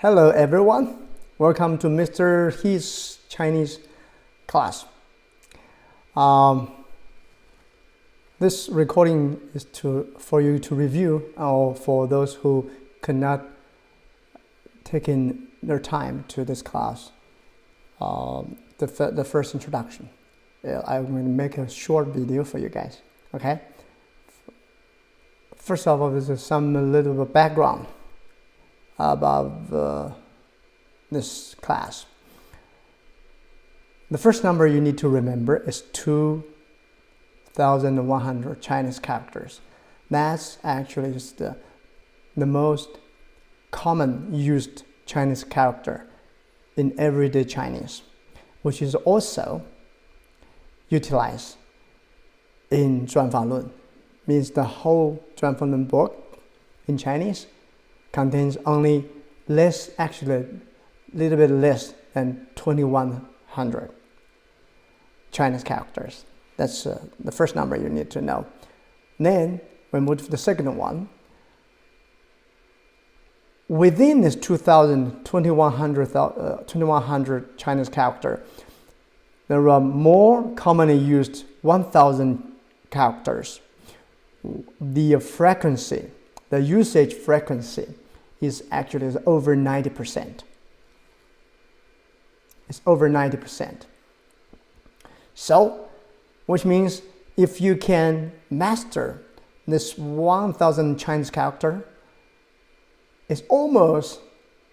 Hello everyone, welcome to Mr. He's Chinese class. This recording is for you to review, or for those who could not take in their time to this class, the first introduction. I'm going to make a short video for you guys, okay? First of all, this is some little bit background about this class. The first number you need to remember is 2,100 Chinese characters. That's actually just the most common used Chinese character in everyday Chinese, which is also utilized in 转法论. Means the whole 转法论 book in Chinese contains only actually a little bit less than 2,100 Chinese characters. That's the first number you need to know. Then we move to the second one. Within this 2,100 Chinese character, there are more commonly used 1,000 characters. The frequency, the usage frequency is actually over 90%. It's over 90%. So, which means if you can master this 1,000 Chinese character, it's almost,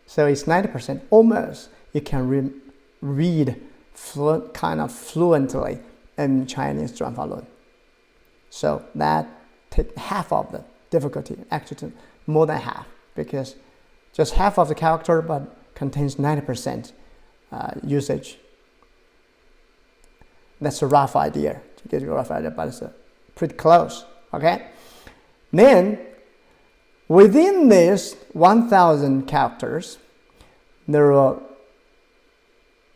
so it's 90%, almost you can read fluently in Chinese 转法论. So that takes half of the difficulty, actually more than half, because just half of the character but contains 90% usage. That's a rough idea, to get you a rough idea, but it's pretty close, okay? Then, within this 1,000 characters, there are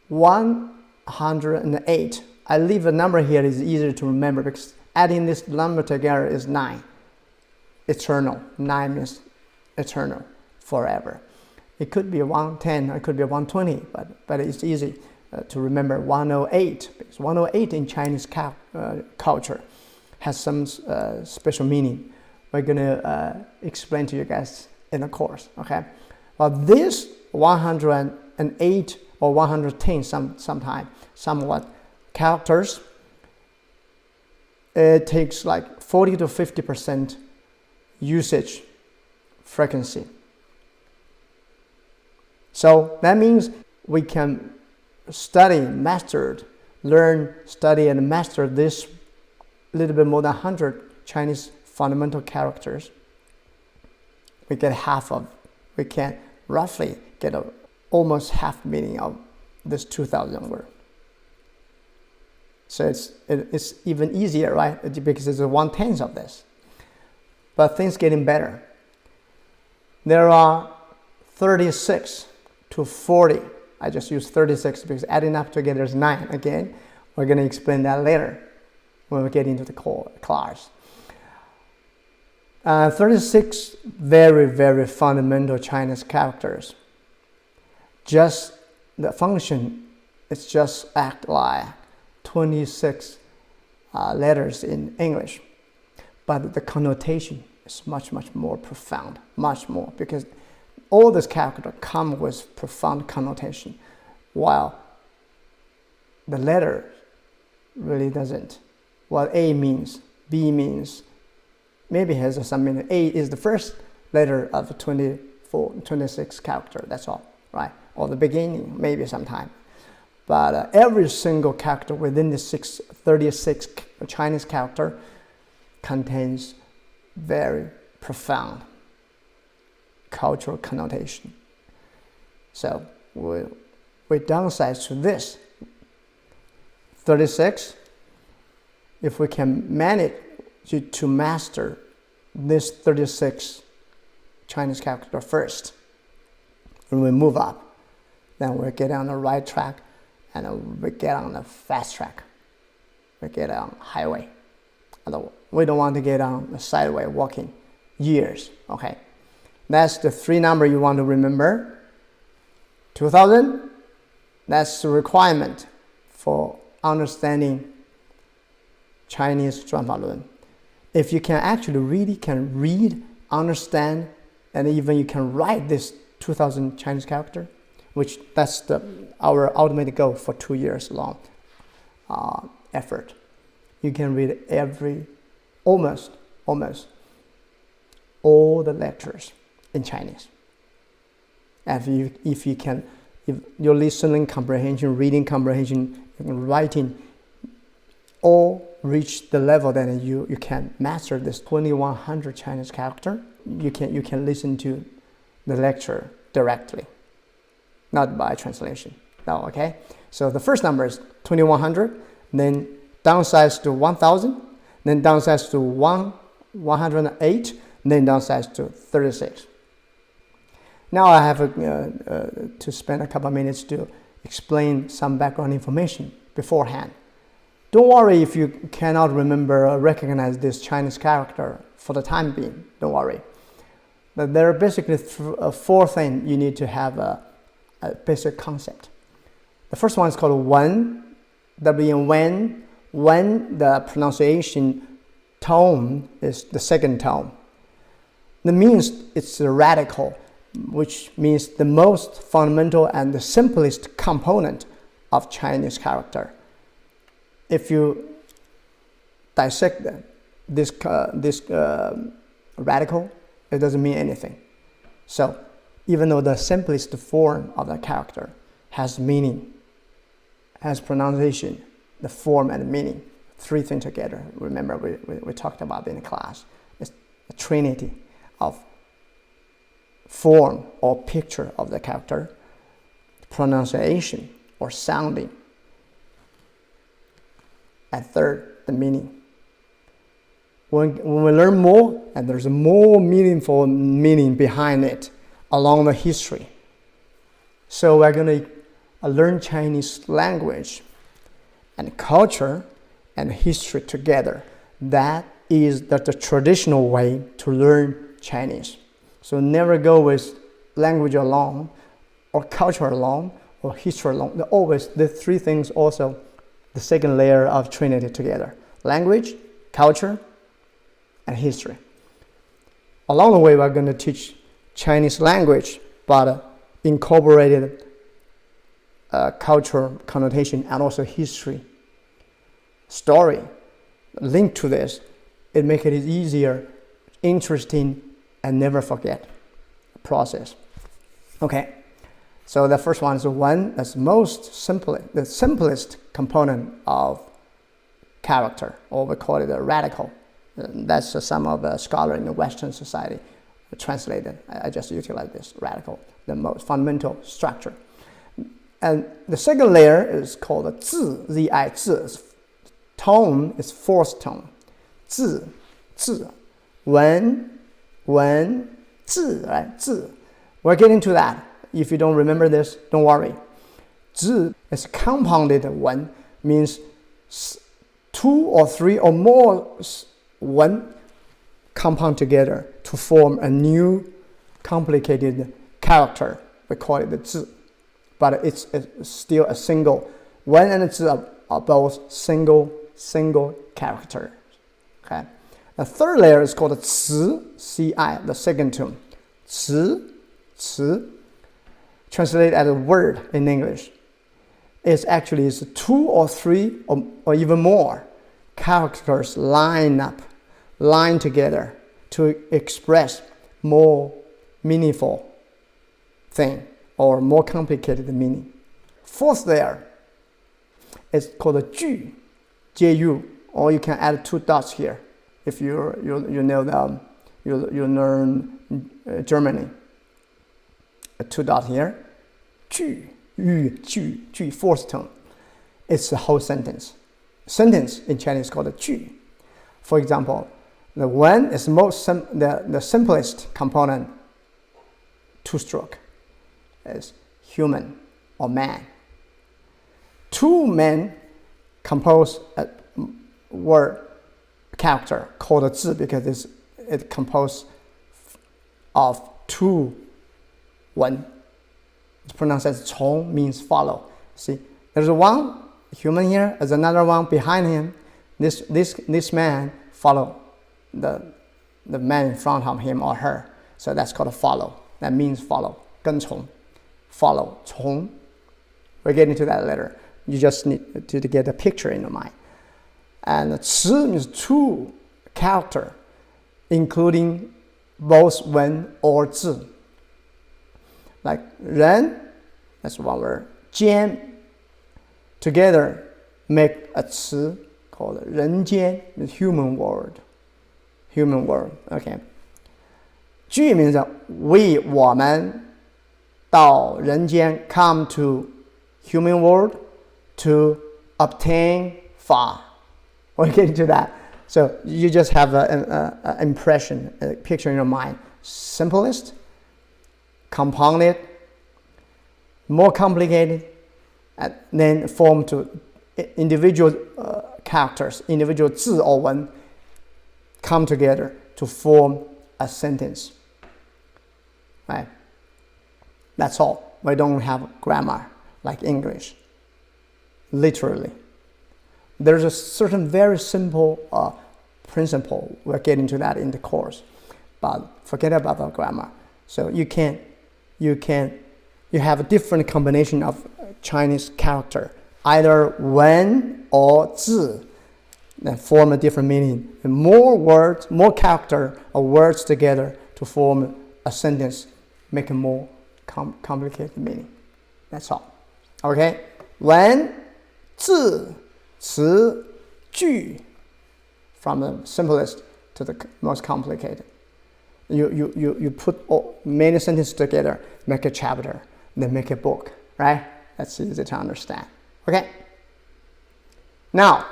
108. I leave a number here, it's easier to remember because adding this number together is 9. Eternal. 9 means eternal, forever. It could be 110, it could be 120, but it's easy to remember 108, because 108 in Chinese culture has some special meaning. We're going to explain to you guys in the course, okay? Well, this 108 or 110 somewhat characters, it takes like 40 to 50% usage frequency. So that means we can study and master this little bit more than 100 Chinese fundamental characters. We can roughly get almost half meaning of this 2,000 word. So it's even easier, right? Because it's 1/10 of this. But things getting better. There are 36 to 40. I just use 36 because adding up together is 9 again. We're going to explain that later when we get into the class. 36 very, very fundamental Chinese characters. Just the function, it's just act like 26 letters in English. But the connotation is much, much more profound, much more, because all these characters come with profound connotation, while the letter really doesn't. What A means, B means, maybe has some meaning. A is the first letter of 26 character, that's all, right? Or the beginning, maybe sometime. But every single character within the 36 Chinese character contains very profound cultural connotation. So we downsize to this 36. If we can manage to master this 36 Chinese character first, when we move up, then we get on the right track, and we get on the fast track. We get on highway. We don't want to get on the sideway walking years, okay? That's the 3 number you want to remember. 2000, that's the requirement for understanding Chinese 转法轮. If you can actually really can read, understand, and even you can write this 2000 Chinese character, which that's our ultimate goal for 2 years long effort. You can read almost all the lectures in Chinese. And if your listening comprehension, reading comprehension, writing, all reach the level that you can master this 2100 Chinese character, you can listen to the lecture directly, not by translation. No, okay? So the first number is 2100, then downsize to 1000, then downsize to 108, then downsize to 36. Now I have to spend a couple of minutes to explain some background information beforehand. Don't worry if you cannot remember or recognize this Chinese character for the time being. Don't worry. But there are basically four things you need to have a basic concept. The first one is called wen. When the pronunciation tone is the second tone. That means it's the radical, which means the most fundamental and the simplest component of Chinese character. If you dissect this radical, it doesn't mean anything. So even though the simplest form of the character has meaning, has pronunciation, the form and the meaning, three things together. Remember we talked about in the class. It's a trinity of form or picture of the character, pronunciation or sounding, and third, the meaning. When we learn more, and there's a more meaningful meaning behind it along the history. So we're going to learn Chinese language and culture and history together. That is the traditional way to learn Chinese. So never go with language alone, or culture alone, or history alone. They're always the three things also the second layer of Trinity together. Language, culture, and history. Along the way, we're going to teach Chinese language, but incorporated culture connotation and also history, story linked to this. It makes it easier, interesting, and never forget the process. Okay, so the first one is one that's the simplest component of character, or we call it a radical. That's some of the scholars in the Western society translated. I just utilize this radical, the most fundamental structure. And the second layer is called the zi, Z-I, zi. Tone is fourth tone. Zi, wen, zi, right? Zi. We're getting to that. If you don't remember this, don't worry. Zi is compounded wen, means two or three or more wen compound together to form a new complicated character. We call it the zi. But it's still a single. Wen and zi are both single characters. Okay. The third layer is called ci, C-I, the second tone. Ci, translated as a word in English. It's actually two or three or even more characters line together to express more meaningful thing or more complicated meaning. Fourth layer is called a ju, J-U, or you can add two dots here if you know them. You learn Germany. A two dot here, ju, fourth tone. It's the whole sentence. Sentence in Chinese is called a ju. For example, the wen is the simplest component, two-stroke, is human or man. Two men compose a word character called a zi because it composed of two wen. It's pronounced as 从 means follow. See, there's one human here, there's another one behind him. This man follow the man in front of him or her. So that's called a follow. That means follow. 跟从 follow 从 We're getting to that later. You just need to get a picture in your mind. And 词 means two character, including both 文 or 字. Like 人, that's one word. 间 together make a 词 called 人间, the human world. Human world, okay. 句 means we 我们到人间 come to human world to obtain far. We'll get into that. So you just have an impression, a picture in your mind. Simplest, compounded, more complicated, and then form to individual characters, individual 字 or 文 come together to form a sentence. Right? That's all. We don't have grammar like English. Literally. There's a certain very simple principle. We'll get into that in the course. But forget about the grammar. So you have a different combination of Chinese character, either 文 or 字, that form a different meaning. And more words, more character or words together to form a sentence, make a more complicated meaning. That's all. Okay? 文, 字, 词, 句, from the simplest to the most complicated. You put many sentences together, make a chapter, then make a book, right? That's easy to understand. Okay? Now,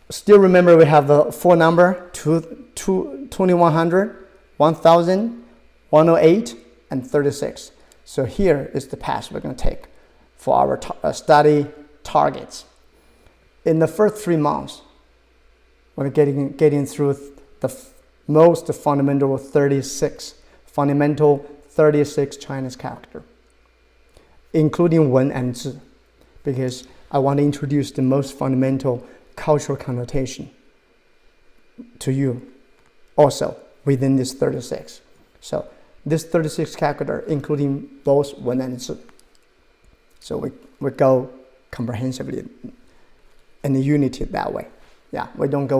still remember we have the four number, 2100, 1000, 108, and 36. So here is the path we're going to take for our study targets. In the first 3 months, we're getting through the most fundamental 36 Chinese character, including 文 and 字, because I want to introduce the most fundamental cultural connotation to you also within this 36. So this 36 character, including both 文 and 字. So we go comprehensively in the unity that way. Yeah, we don't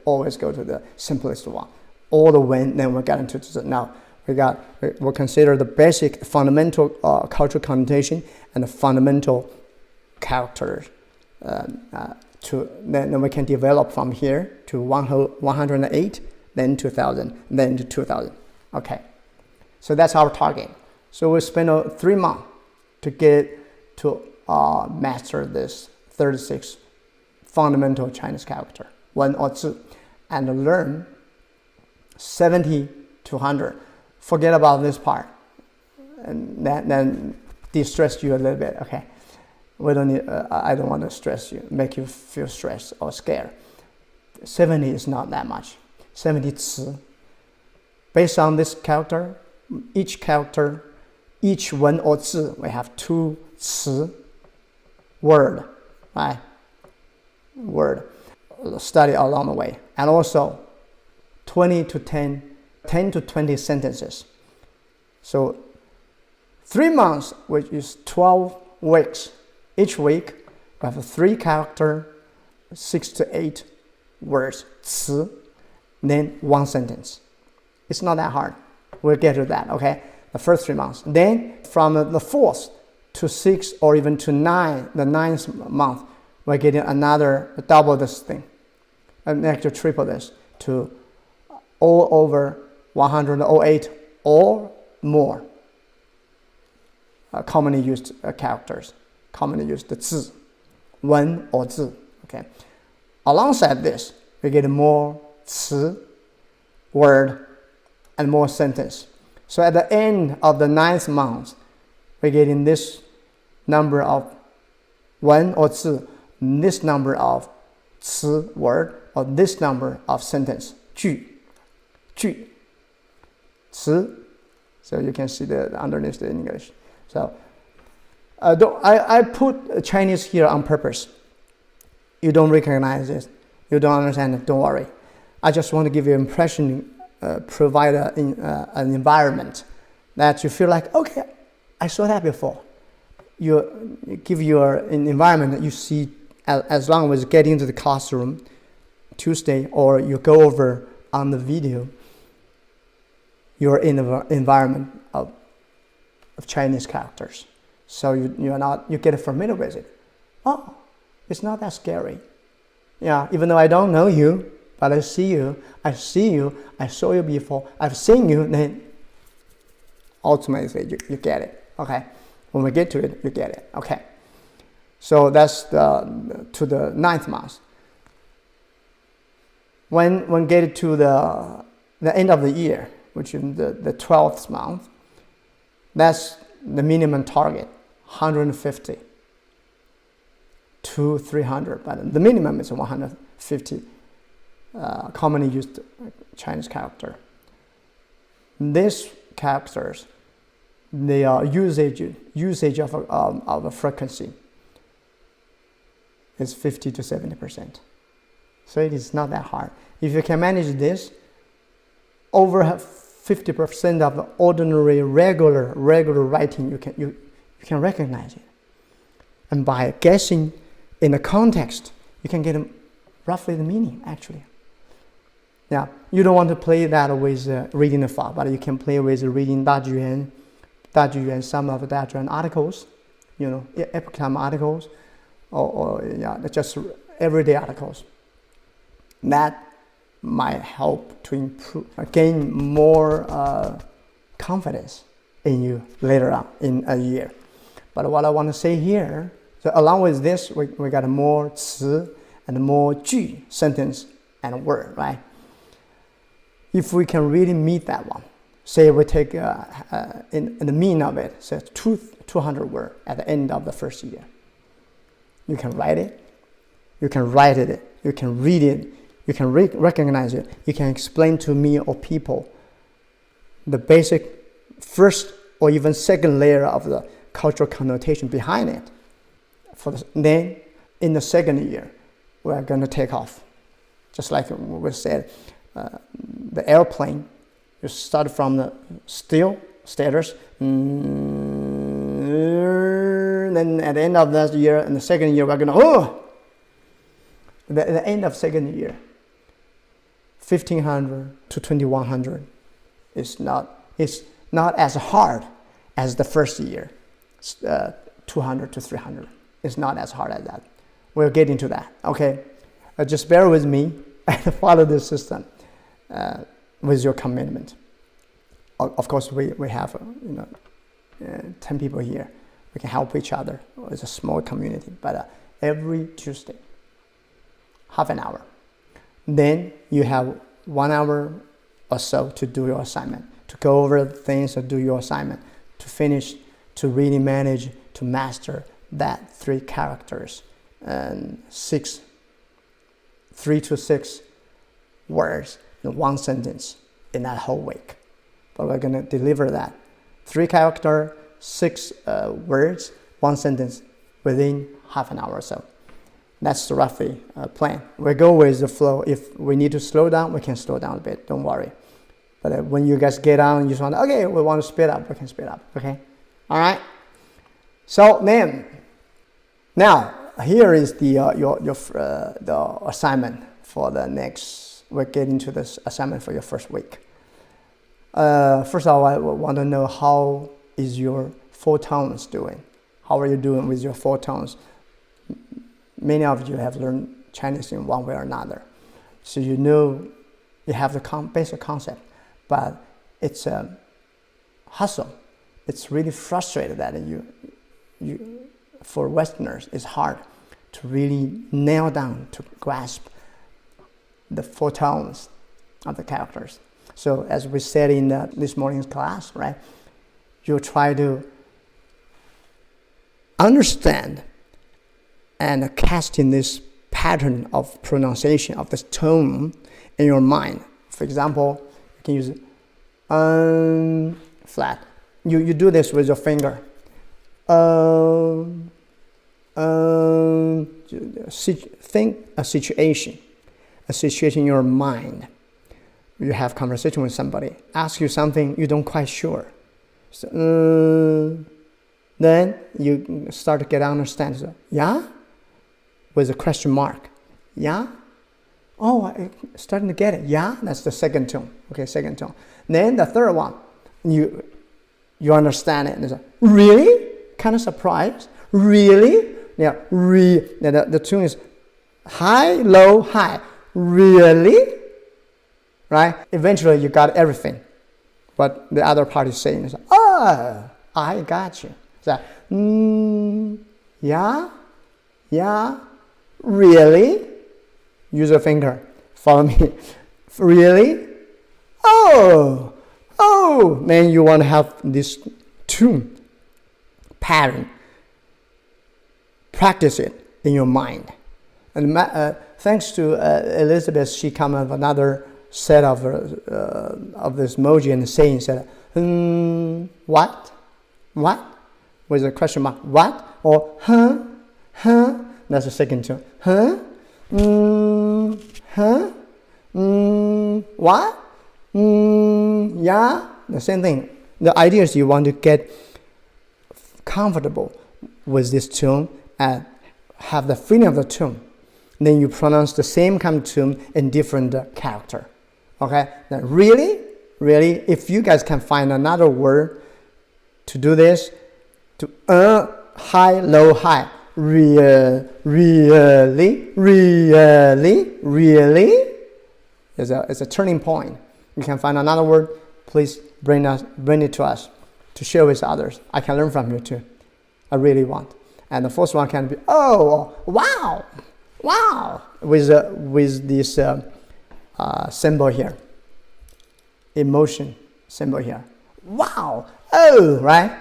always go to the simplest one. All the 文, then we got into the, now we'll consider the basic fundamental cultural connotation and the fundamental characters. Then we can develop from here to 108, then 2000, then to 2000. Okay, so that's our target. So we spend 3 months to get to master this 36 fundamental Chinese character, 文 or 字, and learn 70 to 100. Forget about this part, and then de-stress you a little bit. Okay, we don't need. I don't want to stress you, make you feel stressed or scared. 70 is not that much. 70 词. Based on this character, each 文 or 字, we have 2 词, word, right? Word. Study along the way, and also 10 to 20 sentences. So 3 months, which is 12 weeks. Each week, we have 3 character, 6 to 8 words, 词, then 1 sentence. It's not that hard. We'll get to that, okay? The first 3 months. Then from the 4th to 6th or even to 9, the 9th month, we're getting another double this thing, and actually triple this to all over 108 or more commonly used characters, commonly used 字, 文 or 字. Okay. Alongside this, we get more 词, word, and more sentence. So at the end of the 9th month, we're getting this number of 文 or 字, this number of 词, word, or this number of sentence, 句, 词. So you can see the underneath the English. So I put Chinese here on purpose. You don't recognize it, you don't understand it, don't worry. I just want to give you an impression, provide an environment that you feel like, okay, I saw that before. You give an environment that you see as long as you get into the classroom Tuesday, or you go over on the video, you're in the environment of Chinese characters. So you get familiar with it. Oh, it's not that scary. Yeah, even though I don't know you, but I see you, I saw you before, I've seen you, then ultimately you get it, okay? When we get to it, you get it, okay? So that's to the 9th month. When get to the end of the year, which is the 12th month, that's the minimum target, 150 to 300, but the minimum is 150 commonly used Chinese character. These characters, they are usage of a frequency is 50 to 70%. So it is not that hard. If you can manage this, over 50% of the ordinary regular writing, you can recognize it. And by guessing in the context, you can get roughly the meaning, actually. Yeah, you don't want to play that with reading the file, but you can play with reading Dajuyuan, some of the Dajuyuan articles, epoch time articles, or just everyday articles. That might help to gain more confidence in you later on in a year. But what I want to say here, so along with this, we got more 词 and more 句, sentence and word, right? If we can really meet that one, say we take in the mean of it, say 200 words at the end of the first year. You can write it, you can write it, you can read it, you can recognize it, you can explain to me or people the basic first or even second layer of the cultural connotation behind it. Then in the second year, we're going to take off. Just like we said, the airplane, you start from the status, then at the end of that year, in the second year, we're going to, the end of second year, 1500 to 2100 is not as hard as the first year, 200 to 300. It's not as hard as that. We'll get into that, okay? Just bear with me and follow this system with your commitment. Of course, we have 10 people here. We can help each other. It's a small community, but every Tuesday, half an hour. Then you have 1 hour or so to do your assignment, to go over things or do your assignment, to finish, to really manage, to master that 3 characters and 3 to 6 words in 1 sentence in that whole week. But we're going to deliver that 3 character, 6 words, 1 sentence within half an hour or so. That's roughly a plan. We go with the flow. If we need to slow down, we can slow down a bit. Don't worry. But when you guys get on, you just want, okay, we want to speed up. We can speed up. Okay. All right. So then, now here is the assignment for the next. We're getting to this assignment for your first week. First of all, I want to know how is your 4 tones doing? How are you doing with your 4 tones? Many of you have learned Chinese in one way or another, so you know you have the basic concept, but it's a hustle. It's really frustrating that you for Westerners, it's hard to really nail down, to grasp the 4 tones of the characters. So as we said in this morning's class, right, you try to understand and casting this pattern of pronunciation of this tone in your mind. For example, you can use flat. You do this with your finger. think a situation in your mind. You have conversation with somebody, ask you something you don't quite sure. So, then you start to get understand. So, yeah? With a question mark. Yeah? Oh, I'm starting to get it. Yeah? That's the second tone. Okay, second tone. Then the third one, you understand it. And it's like, really? Kind of surprised. Really? Yeah, the tune is high, low, high. Really? Right? Eventually you got everything. But the other party is saying, oh, I got you. So, yeah, really? Use your finger. Follow me. Really? Oh. Then you want to have this tune pattern. Practice it in your mind. And thanks to Elizabeth, she came up with another set of this emoji and saying, said, what? With a question mark, what? Or, huh? That's the second tone. Huh? What? Yeah? The same thing. The idea is you want to get comfortable with this tune and have the feeling of the tune. Then you pronounce the same kind of tune in different character. Okay? Now, really, if you guys can find another word to do this, to high, low, high. Really. It's a turning point. You can find another word. Please bring it to us to share with others. I can learn from you too. I really want. And the first one can be, oh, wow, with this symbol here, emotion symbol here. Wow, oh, right?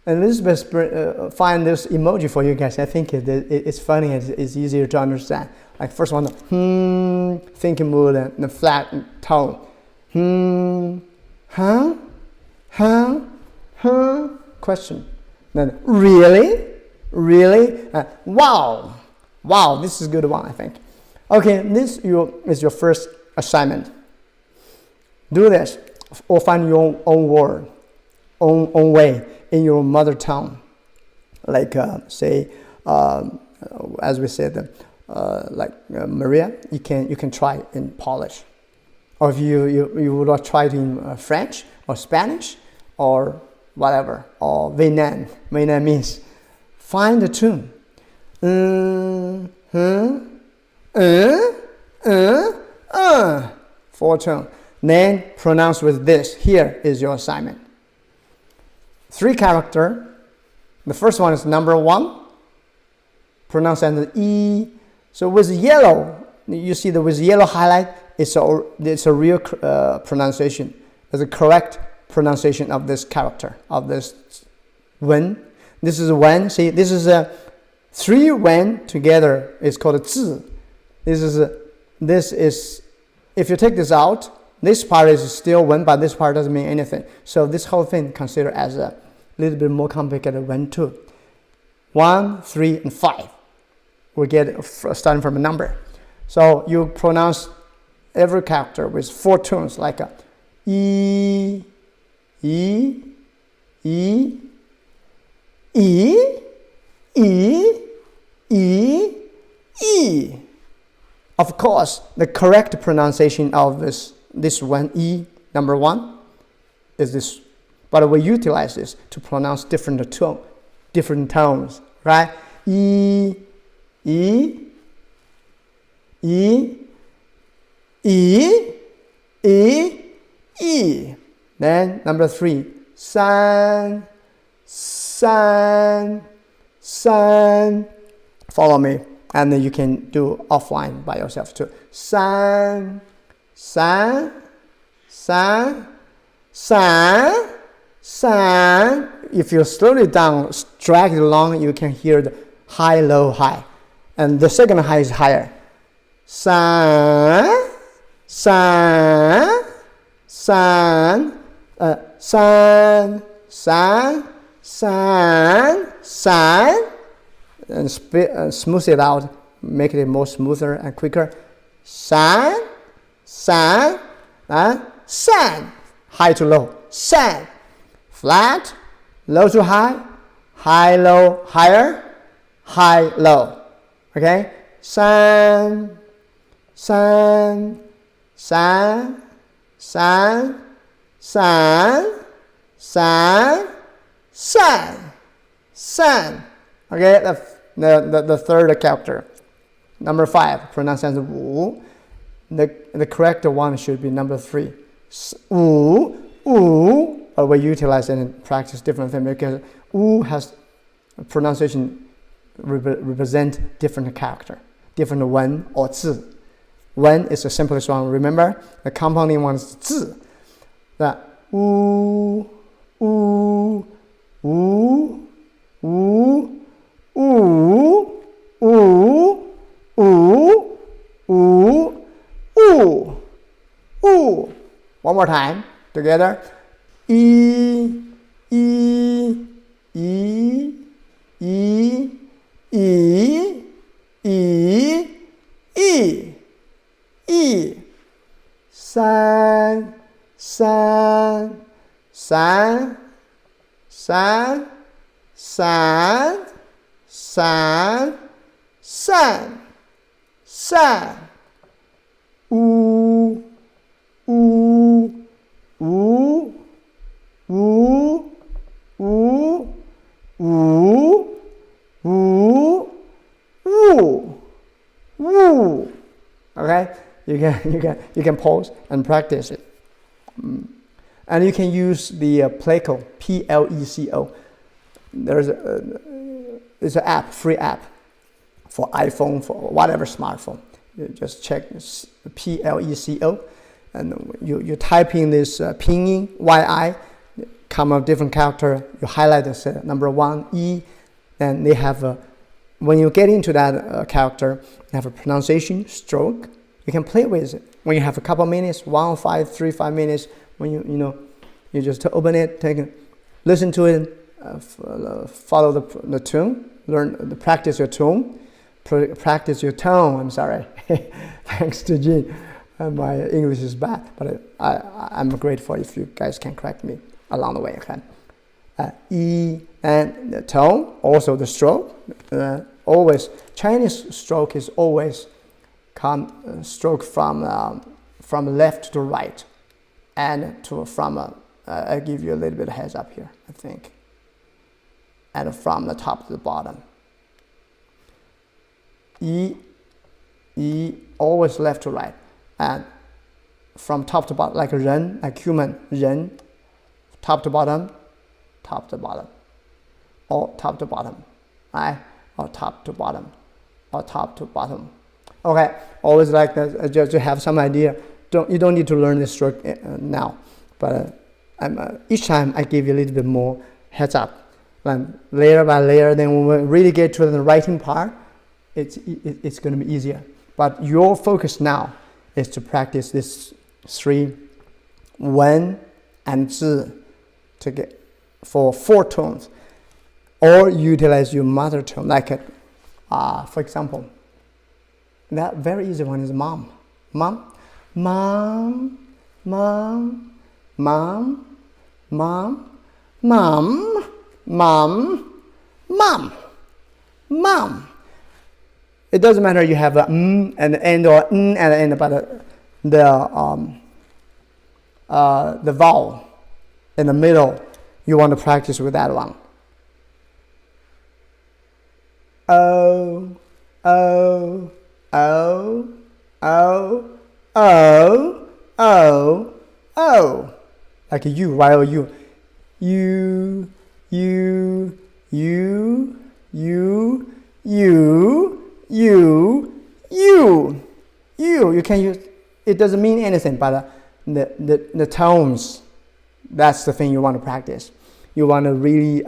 And Elizabeth find this emoji for you guys. I think it's funny. It's easier to understand. Like first one, thinking mood and the flat tone. Question. Then really, wow, this is a good one, I think. Okay, this is your first assignment. Do this or find your own word, own way in your mother tongue. Like say, as we said, Maria, you can try it in Polish, or if you would try it in French or Spanish or whatever, or Vietnam. Vietnam means find the tune. Four tone. Then pronounce with this. Here is your assignment. 3 character. The first one is number 1. Pronounce as E. So with yellow, you see that with yellow highlight, it's a real pronunciation. It's a correct pronunciation of this character, of this when. This is when. See, this is a 3 when together. It's called a zi. This is. If you take this out, this part is still when, but this part doesn't mean anything. So this whole thing considered as a little bit more complicated when 2. 1, 3, and 5. We get starting from a number. So you pronounce every character with 4 tones, like a E, E, E, E, E, E, E. Of course, the correct pronunciation of this one, E, number 1, is this. But we utilize this to pronounce different tones, right? E, E, E, E, E, E. Then number 3, san, san, san. Follow me, and then you can do offline by yourself too. San, san, san, san, san. If you slow it down, drag it along, you can hear the high, low, high. And the second high is higher. San, san, san, san, san, san, san, and smooth it out, make it more smoother and quicker. San, san, san, high to low, san, flat, low to high, high, low, higher, high, low. Okay, san, san, san, san, san, san, san, san. Okay, the third character. Number 5, pronunciation wu. The correct one should be number 3. Wu, wu. We utilize and practice different things because wu has pronunciation represent different character, different wen or zi. Wen is the simplest one. Remember, the compounding one is zi. The wu, wu, wu, wu, wu, wu, wu, wu, wu, wu. One more time together. E, e, e, e, e, e, e, e. San, san, san, san, san, san, san, san. U, u, u, u, u, u, u, u, u. Okay, you can pause and practice it, and you can use the Pleco, Pleco. It's an app, free app for iPhone, for whatever smartphone. You just check Pleco, and you type in this pinyin yi, come up different character. You highlight this number 1 e, and they have when you get into that character, you have a pronunciation stroke. You can play with it when you have a couple minutes, 1, 5, 3, 5 minutes. When you just open it, listen to it, follow the tune, practice your tone. Practice your tone. I'm sorry. Thanks to Jean. My English is bad, but I'm grateful if you guys can correct me along the way. Okay. E and the tone, also the stroke. Always Chinese stroke is always stroke from left to right, and I give you a little bit of heads up here, I think, and from the top to the bottom. E, always left to right, and from top to bottom, like ren, like human, ren, top to bottom, or top to bottom, right? Or top to bottom, or top to bottom. Okay, always like that, just to have some idea. You don't need to learn this stroke now, but each time I give you a little bit more heads up, and layer by layer. Then when we really get to the writing part, it's going to be easier. But your focus now is to practice this 3 wen and zi to get for 4 tones, or utilize your mother tone. Like for example, that very easy one is mom, mom, mom, mom, mom, mom, mom, mom, mom, mom. It doesn't matter you have a and the end or and the end, but the vowel in the middle, you want to practice with that one. O, O, O, O, O, O, O. Like you, right? Or you. You, you, you, you, you. You can use it. Doesn't mean anything, but the tones, that's the thing you want to practice. You want to really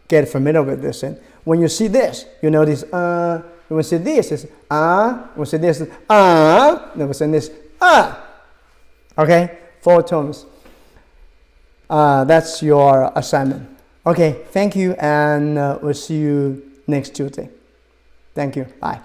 get familiar with this. And when you see this, you notice when you see this is when you see this is then we see this Okay, 4 tones. That's your assignment. Okay, thank you, and we'll see you next Tuesday. Thank you. Bye.